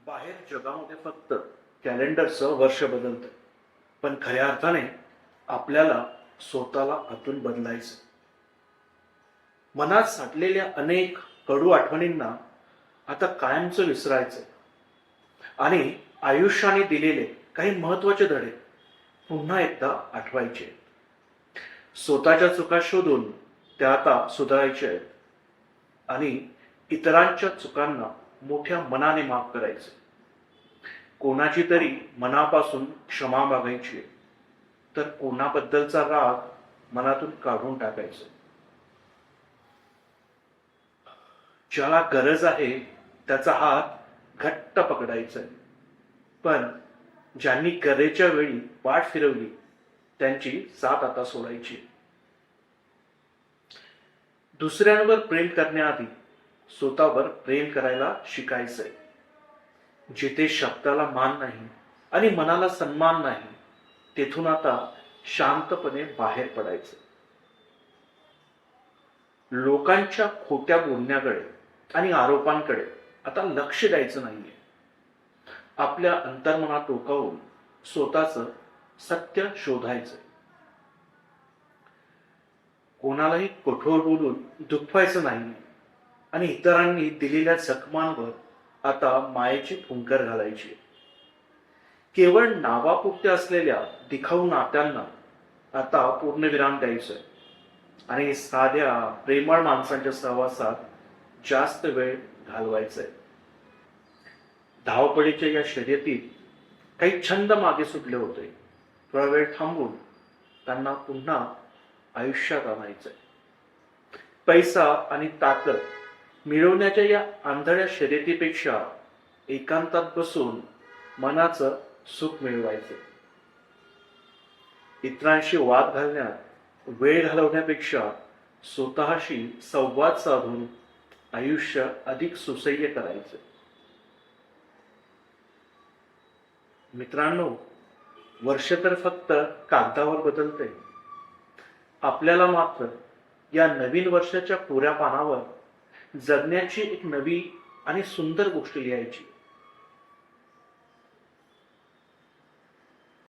बाहेर जगामध्ये फक्त कॅलेंडरचं वर्ष बदलतं, पण खऱ्या अर्थाने आपल्याला स्वतःला आतून बदलायचं. मनात साठलेल्या अनेक कडू आठवणींना आता कायमचं विसरायचं आणि आयुष्याने दिलेले काही महत्वाचे धडे पुन्हा एकदा आठवायचे. स्वतःच्या चुका शोधून त्या आता सुधारायच्या आहेत आणि इतरांच्या चुकांना मोठ्या मनाने माफ करायचे. कोणाची तरी मनापासून क्षमा मागायची, तर कोणाबद्दलचा राग मनातून काढून टाकायचा. ज्याला गरज आहे त्याचा हात घट्ट पकडायचा आहे, पण ज्यांनी गरजेच्या वेळी पाठ फिरवली त्यांची साथ आता सोडायची. दुसऱ्यांवर प्रेम करण्याआधी स्वतःवर प्रेम करायला शिकायचंय. जिथे शब्दाला मान नाही आणि मनाला सन्मान नाही, तेथून आता शांतपणे बाहेर पडायचं. लोकांच्या खोट्या बोलण्याकडे आणि आरोपांकडे आता लक्ष द्यायचं नाहीये. आपल्या अंतर्मनात डोकावून स्वतःचं सत्य शोधायचं. कोणालाही कठोर बोलून दुखवायचं नाही आणि इतरांनी दिलेल्या जखमांवर आता मायेची फुंकर घालायची. केवळ नावापुरते असलेल्या दिखाऊ नात्यांना आता पूर्णविराम द्यायचंय आणि साध्या प्रेमळ माणसांच्या सहवासात जास्त वेळ घालवायचाय. धावपळीच्या या शर्यतीत काही छंद मागे सुटले होते. थोडा वेळ थांबून त्यांना पुन्हा आयुष्यात आणायचंय. पैसा आणि ताकद मिळवण्याच्या या आंधळ्या शर्यतीपेक्षा एकांतात बसून मनाचं सुख मिळवायचं. इतरांशी वाद घालण्यात वेळ घालवण्यापेक्षा स्वतःशी संवाद साधून आयुष्य अधिक सुसह्य करायचं. मित्रांनो, वर्ष तर फक्त कागदावर बदलते, आपल्याला मात्र या नवीन वर्षाच्या कोऱ्या पानावर जगण्याची एक नवी आणि सुंदर गोष्ट लिहायची.